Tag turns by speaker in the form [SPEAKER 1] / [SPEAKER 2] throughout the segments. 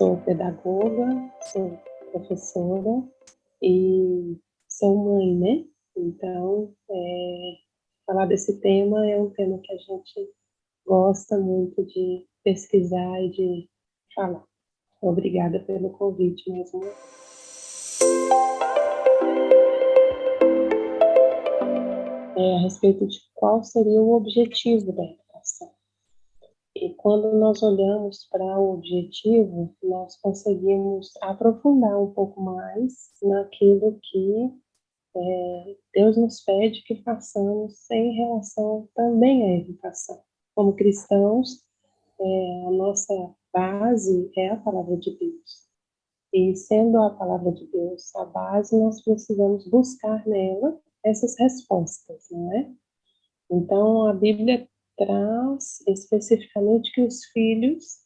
[SPEAKER 1] sou pedagoga, sou professora e sou mãe, né? Então, falar desse tema é um tema que a gente gosta muito de pesquisar e de falar. Obrigada pelo convite mais uma vez. A respeito de qual seria o objetivo da educação. E quando nós olhamos para o objetivo, nós conseguimos aprofundar um pouco mais naquilo que Deus nos pede que façamos em relação também à educação. Como cristãos, a nossa base é a palavra de Deus. E sendo a palavra de Deus a base, nós precisamos buscar nela essas respostas, não é? Então, a Bíblia traz especificamente que os filhos,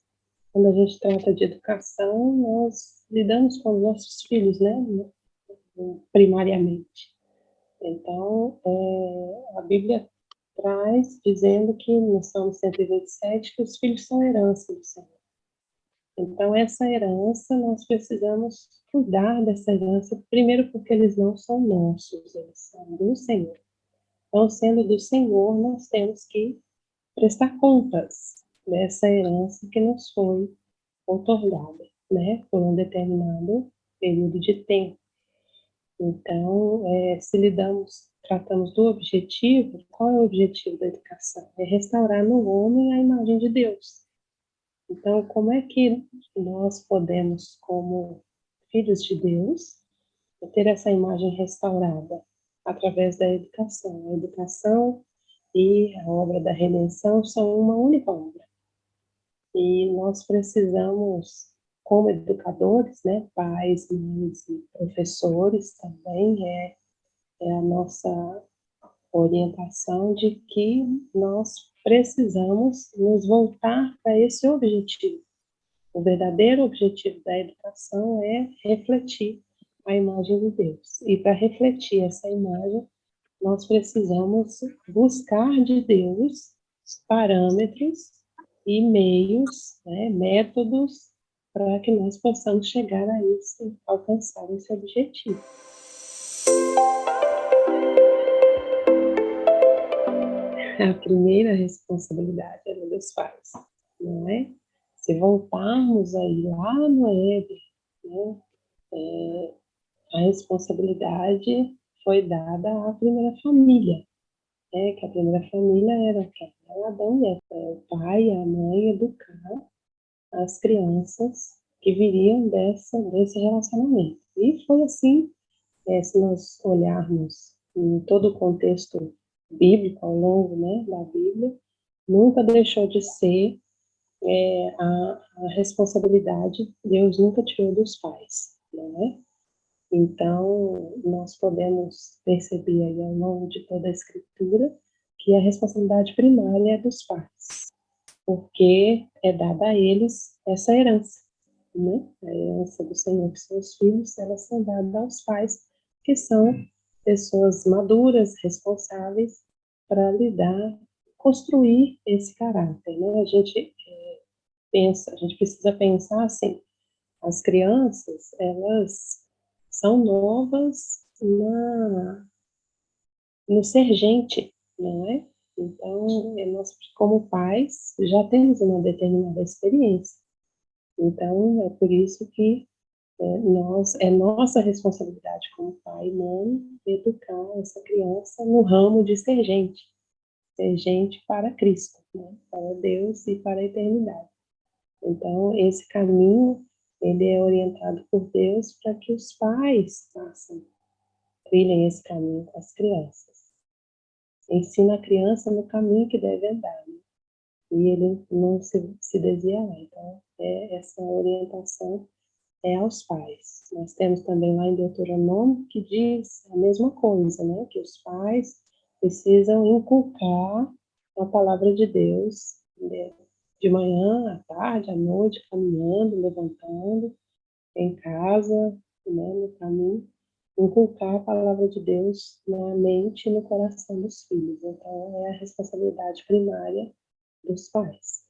[SPEAKER 1] quando a gente trata de educação, nós lidamos com os nossos filhos, né? Primariamente. Então, a Bíblia traz dizendo que no Salmo 127 que os filhos são herança do Senhor. Então, essa herança, nós precisamos cuidar dessa herança, primeiro porque eles não são nossos, eles são do Senhor. Então, sendo do Senhor, nós temos que prestar contas dessa herança que nos foi outorgada, né, por um determinado período de tempo. Então, se tratamos do objetivo, qual é o objetivo da educação? É restaurar no homem a imagem de Deus. Então, como é que nós podemos, como filhos de Deus, ter essa imagem restaurada? Através da educação. A educação e a obra da redenção são uma única obra. E nós precisamos, como educadores, né, pais, mães e professores também, é a nossa orientação de que nós precisamos nos voltar para esse objetivo. O verdadeiro objetivo da educação é refletir a imagem de Deus. E para refletir essa imagem, nós precisamos buscar de Deus parâmetros e meios, né, métodos, para que nós possamos chegar a alcançar esse objetivo. A primeira responsabilidade é dos pais, não é? Se voltarmos aí lá no Éden, né, a responsabilidade foi dada à primeira família, né, que a primeira família era Adão e Eva, o pai e a mãe educar as crianças que viriam desse relacionamento. E foi assim, se nós olharmos em todo o contexto bíblico, ao longo, né, da Bíblia, nunca deixou de ser a responsabilidade, Deus nunca tirou dos pais, não é? Então, nós podemos perceber aí ao longo de toda a Escritura que a responsabilidade primária é dos pais, porque é dada a eles essa herança, né? A herança do Senhor que seus filhos, elas são dadas aos pais, que são pessoas maduras, responsáveis para lidar, construir esse caráter, né? A gente precisa pensar assim, as crianças, elas são novas no ser gente, não é? Então, nós, como pais, já temos uma determinada experiência. Então, é por isso que é nossa responsabilidade como pai e mãe educar essa criança no ramo de ser gente para Cristo, né? Para Deus e para a eternidade. Então, esse caminho, ele é orientado por Deus para que os pais trilhem esse caminho com as crianças. Ensina a criança no caminho que deve andar, né? E ele não se desvia lá. Então, essa orientação é aos pais. Nós temos também lá em Deuteronômio que diz a mesma coisa, né? Que os pais precisam inculcar a palavra de Deus, né? De manhã, à tarde, à noite, caminhando, levantando, em casa, né, no caminho, inculcar a palavra de Deus na mente e no coração dos filhos. Então, é a responsabilidade primária dos pais.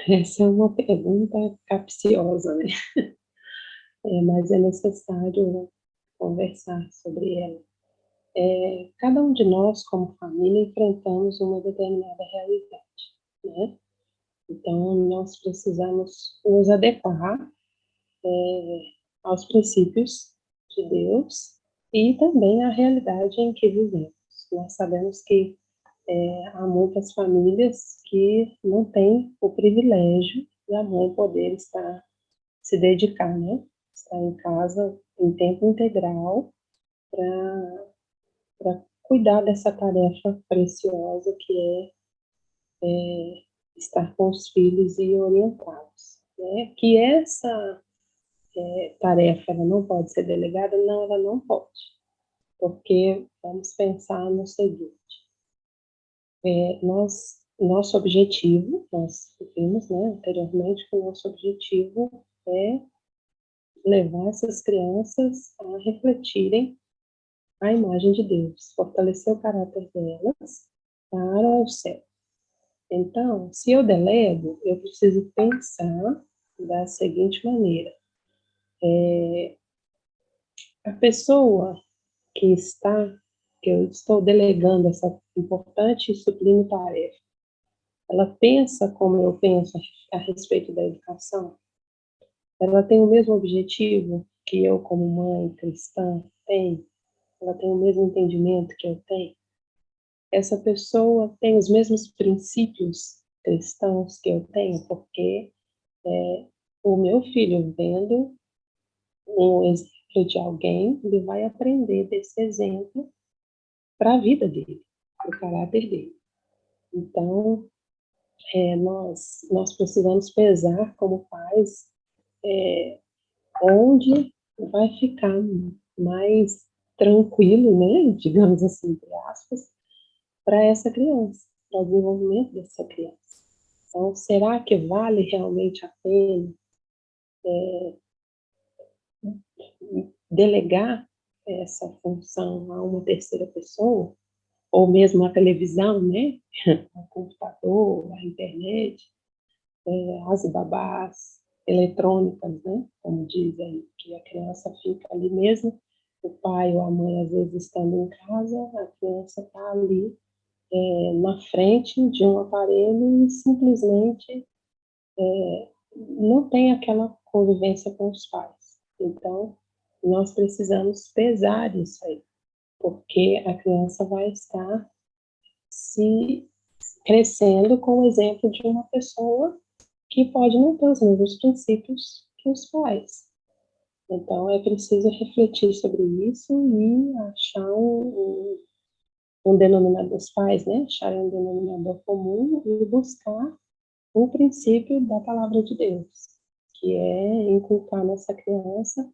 [SPEAKER 1] Essa é uma pergunta capciosa, né? Mas é necessário conversar sobre ela. Cada um de nós, como família, enfrentamos uma determinada realidade, né? Então, nós precisamos nos adequar aos princípios de Deus e também à realidade em que vivemos. Nós sabemos que há muitas famílias que não têm o privilégio de a mãe poder se dedicar, né? Estar em casa em tempo integral para cuidar dessa tarefa preciosa que estar com os filhos e orientá-los. Né? Que essa tarefa ela não pode ser delegada? Não, ela não pode. Porque vamos pensar no seguinte, nosso objetivo, nós vimos, né, anteriormente que o nosso objetivo é levar essas crianças a refletirem a imagem de Deus, fortalecer o caráter delas para o céu. Então, se eu delego, eu preciso pensar da seguinte maneira: a pessoa que eu estou delegando essa importante e sublime tarefa, ela pensa como eu penso a respeito da educação? Ela tem o mesmo objetivo que eu, como mãe cristã, tenho? Ela tem o mesmo entendimento que eu tenho? Essa pessoa tem os mesmos princípios cristãos que eu tenho? Porque o meu filho, vendo um exemplo de alguém, ele vai aprender desse exemplo para a vida dele, para o caráter dele. Então, nós precisamos pesar como pais onde vai ficar mais tranquilo, né, digamos assim, entre aspas, para essa criança, para o desenvolvimento dessa criança. Então, será que vale realmente a pena delegar essa função a uma terceira pessoa, ou mesmo a televisão, né, o computador, a internet, as babás eletrônicas, né, como dizem, que a criança fica ali mesmo, o pai ou a mãe às vezes estando em casa, a criança está ali na frente de um aparelho e simplesmente não tem aquela convivência com os pais. Então, nós precisamos pesar isso aí, porque a criança vai estar se crescendo com o exemplo de uma pessoa que pode não ter os mesmos princípios que os pais. Então, é preciso refletir sobre isso e achar um denominador, os pais, né? Acharem um denominador comum e buscar o princípio da palavra de Deus, que é inculcar nessa criança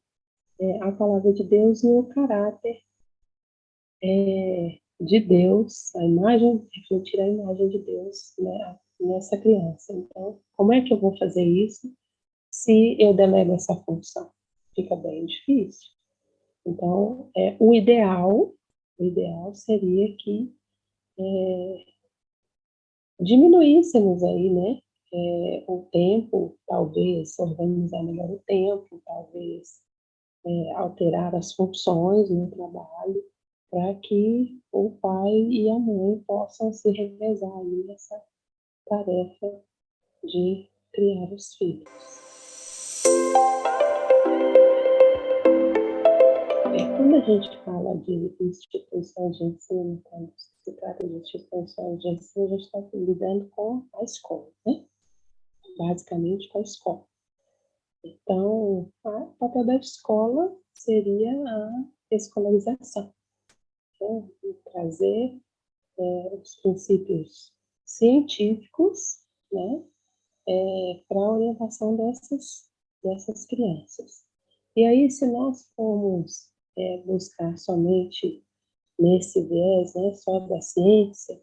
[SPEAKER 1] a palavra de Deus e o caráter de Deus, a imagem, refletir a imagem de Deus, né, nessa criança. Então, como é que eu vou fazer isso se eu delego essa função? Fica bem difícil. Então, o ideal seria que diminuíssemos aí, né, o tempo, talvez organizar melhor o tempo, talvez alterar as funções no trabalho, para que o pai e a mãe possam se revezar aí nessa tarefa de criar os filhos. Quando a gente fala de instituições de ensino, quando se trata de instituições de ensino, a gente está lidando com a escola, né? Basicamente com a escola. Então, o papel da escola seria a escolarização, né? Trazer os princípios científicos, né, para a orientação dessas crianças. E aí, se nós formos buscar somente nesse viés, né, só da ciência,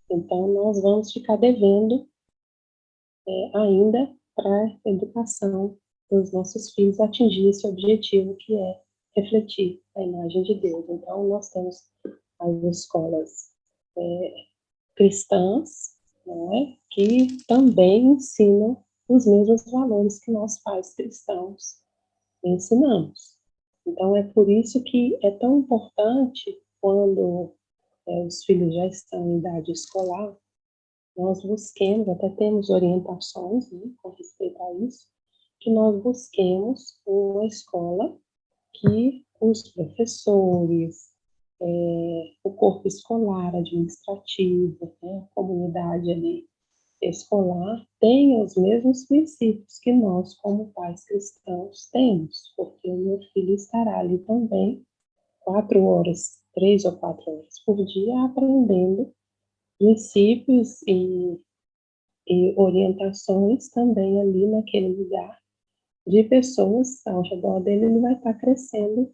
[SPEAKER 1] então nós vamos ficar devendo ainda para a educação dos nossos filhos atingir esse objetivo que é refletir a imagem de Deus. Então, nós temos as escolas cristãs, não é? Que também ensinam os mesmos valores que nós pais cristãos ensinamos. Então, é por isso que é tão importante, quando os filhos já estão em idade escolar, nós busquemos, até temos orientações, né, com respeito a isso, que nós busquemos uma escola que os professores, o corpo escolar, administrativo, né, a comunidade ali escolar, tenha os mesmos princípios que nós, como pais cristãos, temos, porque o meu filho estará ali também 4 horas, 3 ou 4 horas por dia, aprendendo princípios e orientações também ali naquele lugar de pessoas ao redor dele. Ele vai estar crescendo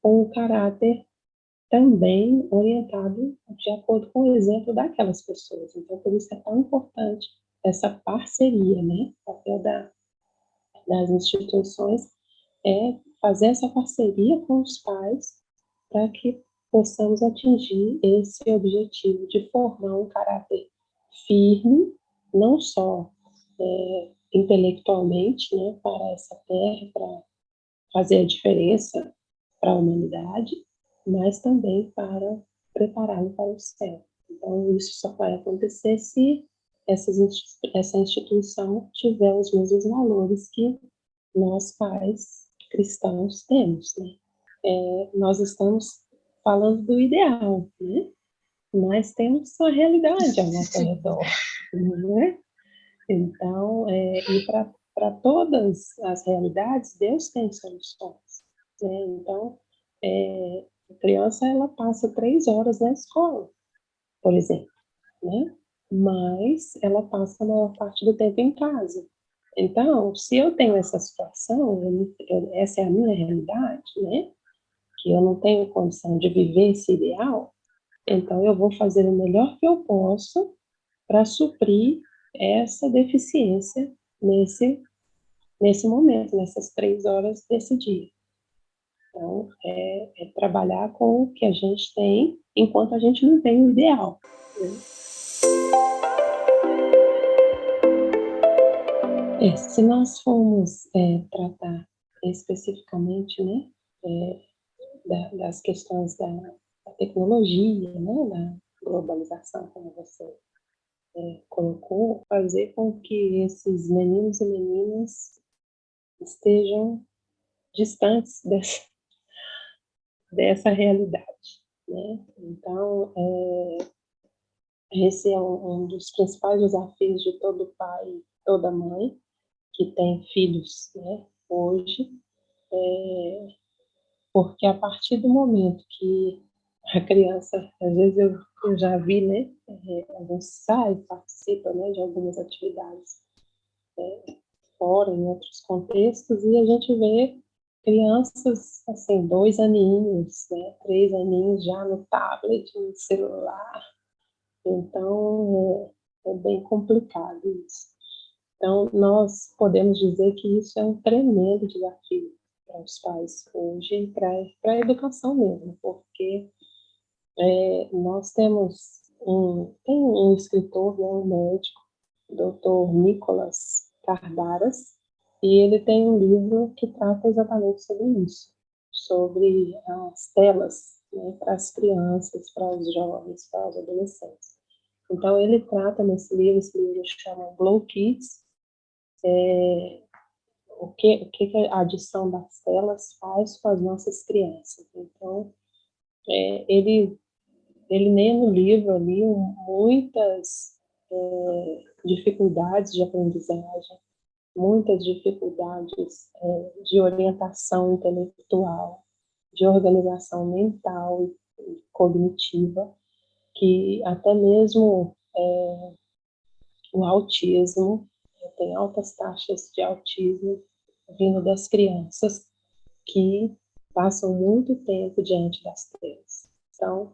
[SPEAKER 1] com um caráter também orientado de acordo com o exemplo daquelas pessoas. Então, por isso é tão importante essa parceria, né? O papel das instituições é fazer essa parceria com os pais para que possamos atingir esse objetivo de formar um caráter firme, não só intelectualmente, né, para essa terra, para fazer a diferença para a humanidade, mas também para prepará-lo para o céu. Então, isso só vai acontecer se essa instituição tiver os mesmos valores que nós, pais cristãos, temos, né? Nós estamos falando do ideal, né? Mas temos a realidade ao nosso redor, né? Então, e para todas as realidades, Deus tem soluções, né? Então, a criança, ela passa 3 horas na escola, por exemplo, né? Mas ela passa a maior parte do tempo em casa. Então, se eu tenho essa situação, essa é a minha realidade, né? Que eu não tenho condição de viver esse ideal, então eu vou fazer o melhor que eu posso para suprir essa deficiência nesse momento, nessas 3 horas desse dia. Então, é trabalhar com o que a gente tem, enquanto a gente não tem o ideal, né? Se nós formos tratar especificamente, né, das questões da tecnologia, né, da globalização, como você colocou, fazer com que esses meninos e meninas estejam distantes dessa realidade, né? Então, esse é um dos principais desafios de todo pai, toda mãe que tem filhos, né, hoje, porque a partir do momento que a criança, às vezes eu já vi, né, a gente sai, participa, né, de algumas atividades fora, em outros contextos, e a gente vê crianças, assim, 2 aninhos, né, 3 aninhos já no tablet, no celular. Então, é bem complicado isso. Então, nós podemos dizer que isso é um tremendo desafio para os pais hoje e para a educação mesmo, porque nós tem um escritor, né, um médico, Dr. Nicolas Cardaras, e ele tem um livro que trata exatamente sobre isso, sobre as telas, né, para as crianças, para os jovens, para os adolescentes. Então, ele trata nesse livro, esse livro chama Glow Kids, o que a adição das telas faz com as nossas crianças. Então, ele lê no livro ali muitas dificuldades de aprendizagem, muitas dificuldades de orientação intelectual, de organização mental e cognitiva, que até mesmo o autismo, tem altas taxas de autismo vindo das crianças que passam muito tempo diante das telas. Então,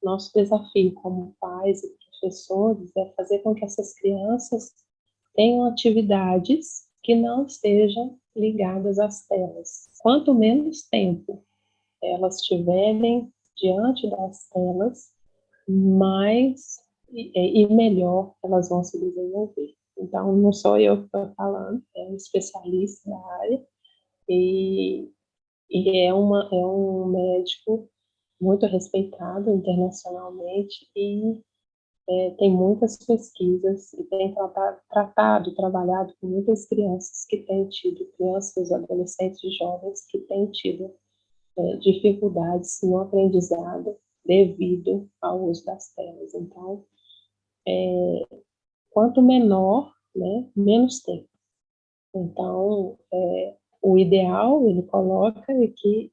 [SPEAKER 1] nosso desafio como pais e professores é fazer com que essas crianças tenham atividades que não estejam ligadas às telas. Quanto menos tempo elas tiverem diante das telas, mais e melhor elas vão se desenvolver. Então, não sou eu que estou falando, é um especialista da área, e, é um médico muito respeitado internacionalmente e tem muitas pesquisas e tem trabalhado com muitas crianças que têm tido, crianças, adolescentes e jovens que têm tido dificuldades no aprendizado devido ao uso das telas. Então, quanto menor, né, menos tempo. Então, o ideal, ele coloca é que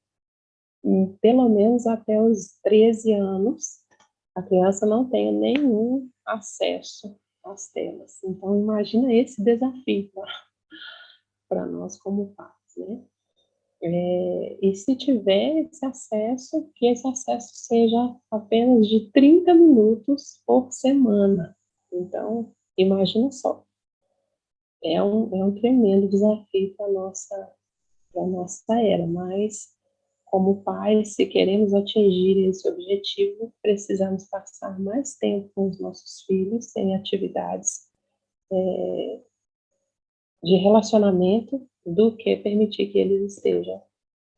[SPEAKER 1] pelo menos até os 13 anos, a criança não tenha nenhum acesso às telas. Então, imagina esse desafio para nós como pais, né? E se tiver esse acesso, que esse acesso seja apenas de 30 minutos por semana. Então, imagina só, é um tremendo desafio para a nossa era, mas como pais, se queremos atingir esse objetivo, precisamos passar mais tempo com os nossos filhos em atividades de relacionamento do que permitir que eles estejam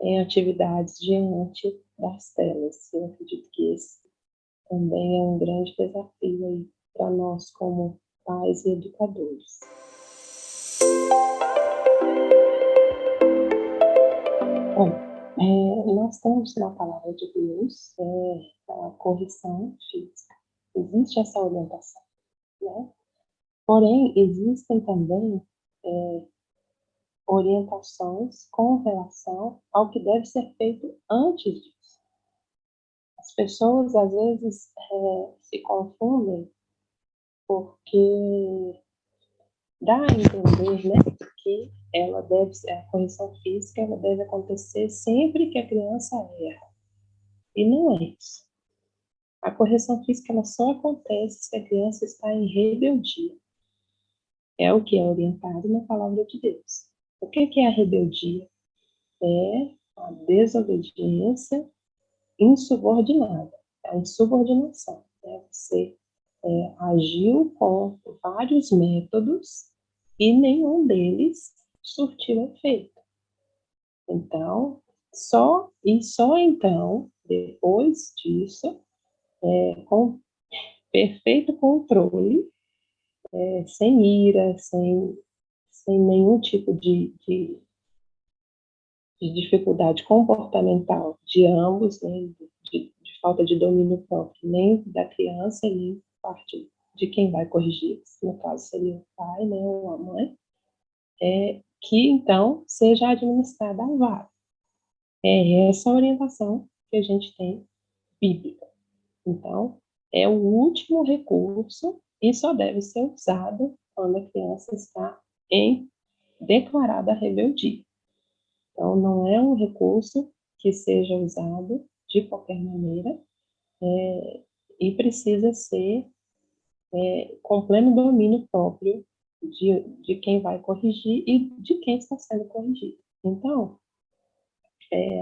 [SPEAKER 1] em atividades diante das telas. Eu acredito que esse também é um grande desafio aí para nós como pais e educadores. Bom, nós temos na palavra de Deus a correção física. Existe essa orientação, né? Porém, existem também orientações com relação ao que deve ser feito antes disso. As pessoas, às vezes, se confundem porque dá a entender, né, que a correção física ela deve acontecer sempre que a criança erra. E não é isso. A correção física ela só acontece se a criança está em rebeldia. É o que é orientado na palavra de Deus. O que é a rebeldia? É a desobediência insubordinada, a insubordinação. Né? Você agiu com vários métodos e nenhum deles surtiu efeito. Então, só então, depois disso, com perfeito controle, sem ira, sem nenhum tipo de dificuldade comportamental de ambos, né, de falta de domínio próprio, nem da criança, nem parte de quem vai corrigir, no caso seria o pai, né, ou a mãe, que então seja administrada a vara. É essa orientação que a gente tem bíblica. Então, é o último recurso e só deve ser usado quando a criança está em declarada rebeldia. Então, não é um recurso que seja usado de qualquer maneira e precisa ser com pleno domínio próprio de quem vai corrigir e de quem está sendo corrigido. Então,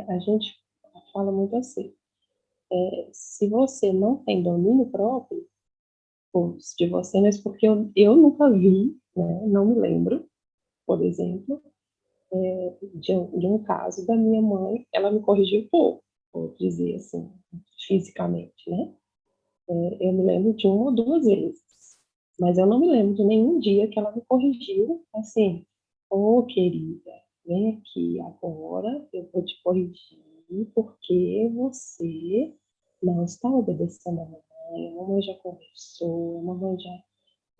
[SPEAKER 1] a gente fala muito assim, se você não tem domínio próprio de você mesmo, porque eu nunca vi, né, não me lembro, por exemplo, de um caso da minha mãe, ela me corrigiu pouco, vou dizer assim, fisicamente, né? Eu me lembro de uma ou duas vezes, mas eu não me lembro de nenhum dia que ela me corrigiu assim, ô querida, vem aqui agora, eu vou te corrigir porque você não está obedecendo a mamãe já conversou, a mamãe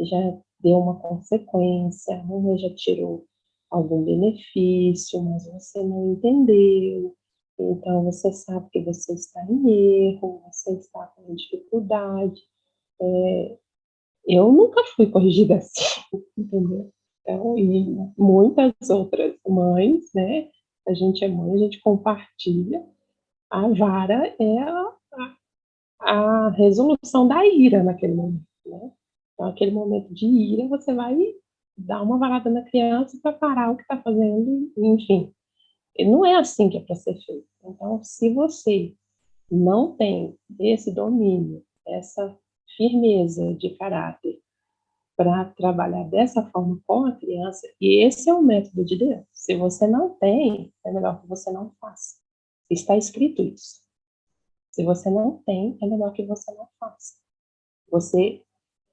[SPEAKER 1] já deu uma consequência, a mamãe já tirou algum benefício, mas você não entendeu. Então, você sabe que você está em erro, você está com dificuldade. Eu nunca fui corrigida assim, entendeu? Então, e muitas outras mães, né? A gente é mãe, a gente compartilha. A vara é a resolução da ira naquele momento, né? Então, aquele momento de ira, você vai dar uma varada na criança para parar o que está fazendo, enfim. E não é assim que é para ser feito. Então, se você não tem esse domínio, essa firmeza de caráter para trabalhar dessa forma com a criança, e esse é o método de Deus. Se você não tem, é melhor que você não faça. Está escrito isso. Se você não tem, é melhor que você não faça.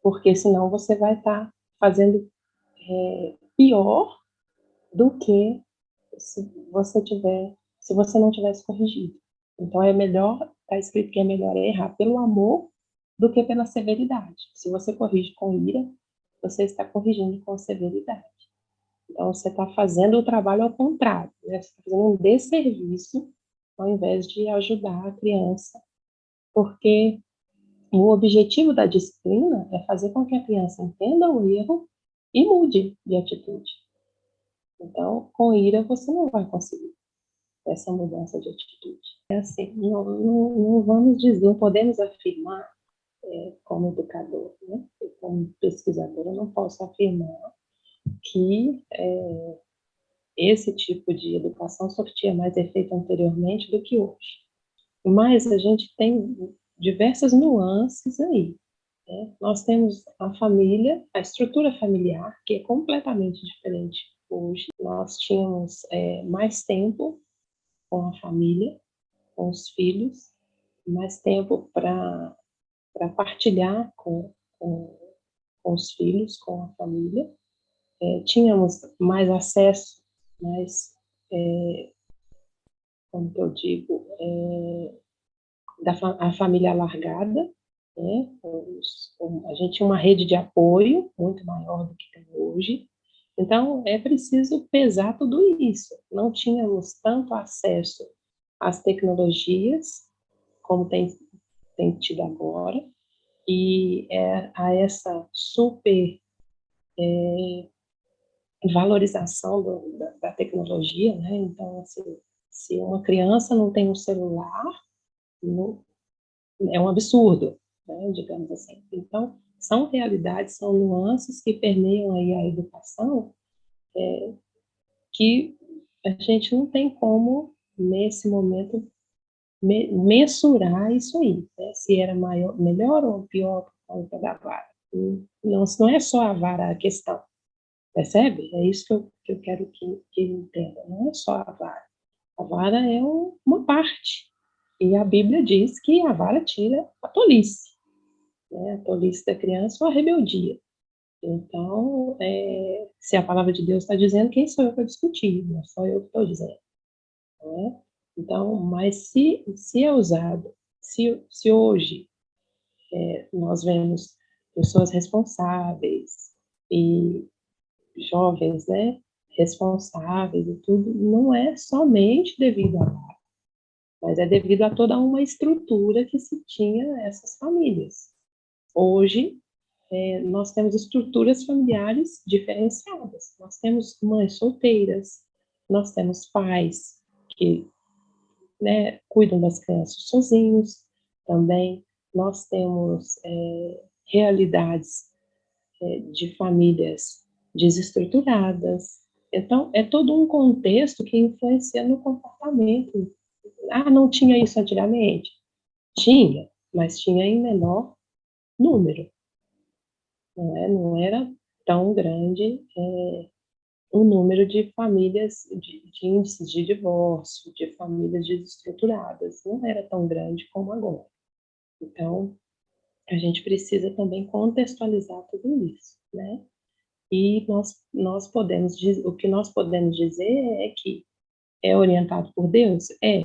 [SPEAKER 1] Porque senão você vai estar fazendo pior do que se você não tivesse corrigido. Então é melhor, está escrito que é melhor errar pelo amor do que pela severidade. Se você corrige com ira, você está corrigindo com severidade. Então você está fazendo o trabalho ao contrário, né? Você está fazendo um desserviço ao invés de ajudar a criança, porque o objetivo da disciplina é fazer com que a criança entenda o erro e mude de atitude. Então, com ira, você não vai conseguir essa mudança de atitude. É assim, não vamos dizer, não podemos afirmar, como educador, né, e como pesquisadora, eu não posso afirmar que esse tipo de educação surtia mais efeito anteriormente do que hoje. Mas a gente tem diversas nuances aí. Né? Nós temos a família, a estrutura familiar, que é completamente diferente hoje. Nós tínhamos mais tempo com a família, com os filhos, mais tempo para partilhar com os filhos, com a família. Tínhamos mais acesso, mais, como que eu digo, a família alargada, né? A gente tinha uma rede de apoio muito maior do que tem hoje. Então, é preciso pesar tudo isso. Não tínhamos tanto acesso às tecnologias como tem tido agora, e a essa super valorização da tecnologia, né? Então, assim, se uma criança não tem um celular, não, é um absurdo, né? Digamos assim. Então, são realidades, são nuances que permeiam aí a educação, que a gente não tem como, nesse momento, mensurar isso aí, né? Se era melhor ou pior por conta da vara. Não é só a vara a questão, percebe? É isso que eu quero que entenda. Não é só a vara. A vara é uma parte. E a Bíblia diz que a vara tira a tolice, né? A tolice da criança ou a rebeldia. Então, se a palavra de Deus está dizendo, quem sou eu para discutir? Não sou eu que estou dizendo. Né? Então, mas se é usado, se hoje nós vemos pessoas responsáveis e jovens, né, responsáveis e tudo, não é somente devido a lá, mas é devido a toda uma estrutura que se tinha nessas famílias. Hoje, nós temos estruturas familiares diferenciadas. Nós temos mães solteiras, nós temos pais que, né, cuidam das crianças sozinhos também. Nós temos realidades de famílias desestruturadas. Então, é todo um contexto que influencia no comportamento. Ah, não tinha isso antigamente? Tinha, mas tinha em menor número. Não era tão grande o número de famílias, de índices de divórcio, de famílias desestruturadas. Não era tão grande como agora. Então, a gente precisa também contextualizar tudo isso, né? E nós podemos dizer, o que nós podemos dizer é que é orientado por Deus? É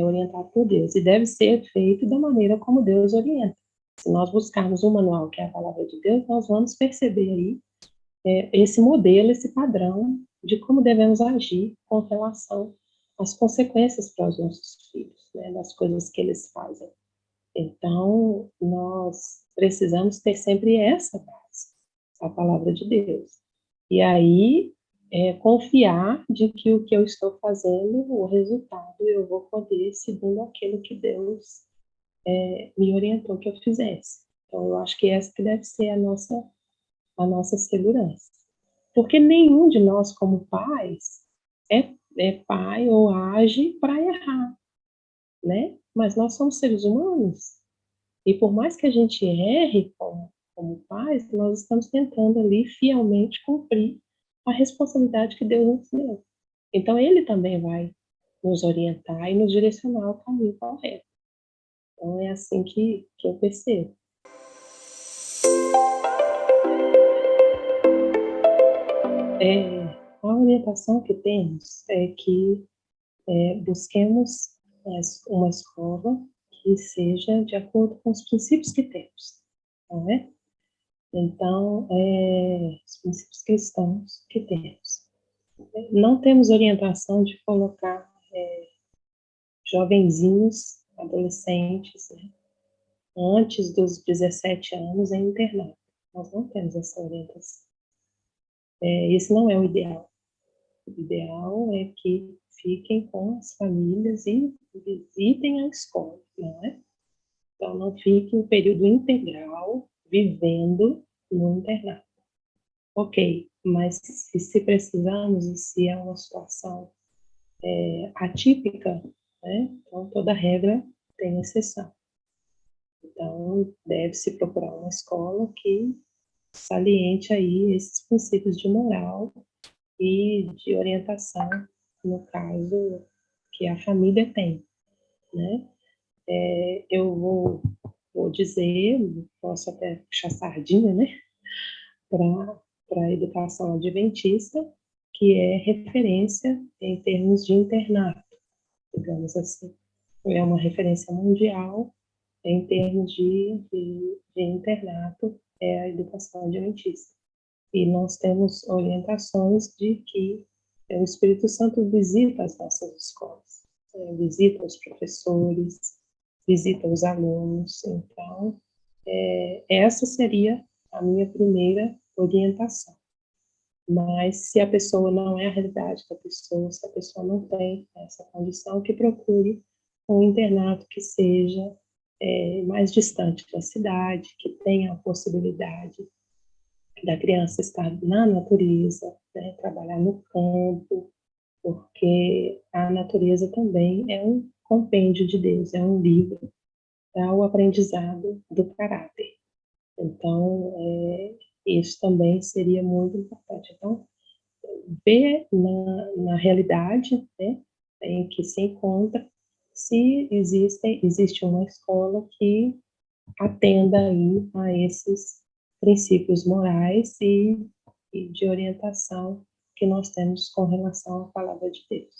[SPEAKER 1] orientado por Deus e deve ser feito da maneira como Deus orienta. Se nós buscarmos um manual que é a palavra de Deus, nós vamos perceber aí esse modelo, esse padrão de como devemos agir com relação às consequências para os nossos filhos, né, das coisas que eles fazem. Então, nós precisamos ter sempre essa base, a palavra de Deus. E aí, confiar de que o que eu estou fazendo, o resultado, eu vou poder segundo aquilo que Deus me orientou que eu fizesse. Então, eu acho que essa que deve ser a nossa segurança. Porque nenhum de nós, como pais, é pai ou age para errar, né? Mas nós somos seres humanos. E por mais que a gente erre como pais, nós estamos tentando ali fielmente cumprir a responsabilidade que Deus nos deu. Então, Ele também vai nos orientar e nos direcionar ao caminho correto. Então, é assim que eu percebo. A orientação que temos é que busquemos uma escola que seja de acordo com os princípios que temos, não é? Então, os princípios cristãos que temos. Não temos orientação de colocar jovenzinhos, adolescentes, né, antes dos 17 anos em internato. Nós não temos essa orientação. Esse não é o ideal. O ideal é que fiquem com as famílias e visitem a escola, não é? Então, não fique um período integral vivendo no internato. Ok, mas se precisamos e se é uma situação atípica, né? Então, toda regra tem exceção. Então, deve-se procurar uma escola que saliente aí esses princípios de moral e de orientação, no caso, que a família tem, né? Eu vou dizer, posso até puxar sardinha, né? Para a educação adventista, que é referência em termos de internato, digamos assim. É uma referência mundial em termos de internato, é a educação adventista. E nós temos orientações de que o Espírito Santo visita as nossas escolas, visita os professores, visita os alunos. Então, essa seria a minha primeira orientação. Mas se a pessoa não é a realidade da pessoa, se a pessoa não tem essa condição, que procure um internato que seja mais distante da cidade, que tenha a possibilidade da criança estar na natureza, né, trabalhar no campo, porque a natureza também é um compêndio de Deus, é um livro para o aprendizado do caráter. Então, isso também seria muito importante. Então, ver na realidade, né, em que se encontra, se existe uma escola que atenda aí a esses princípios morais e de orientação que nós temos com relação à palavra de Deus.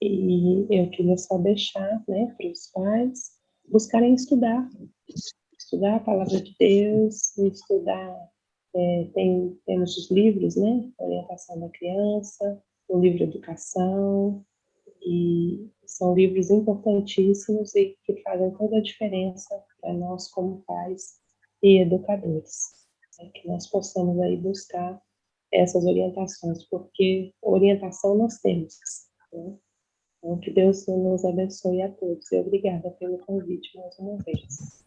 [SPEAKER 1] E eu queria só deixar, né, para os pais buscarem estudar a palavra de Deus, estudar, temos os livros, né, orientação da criança, o livro Educação, e são livros importantíssimos e que fazem toda a diferença para nós como pais e educadores, né? Que nós possamos aí buscar essas orientações, porque orientação nós temos, né? Então, que Deus nos abençoe a todos e obrigada pelo convite mais uma vez.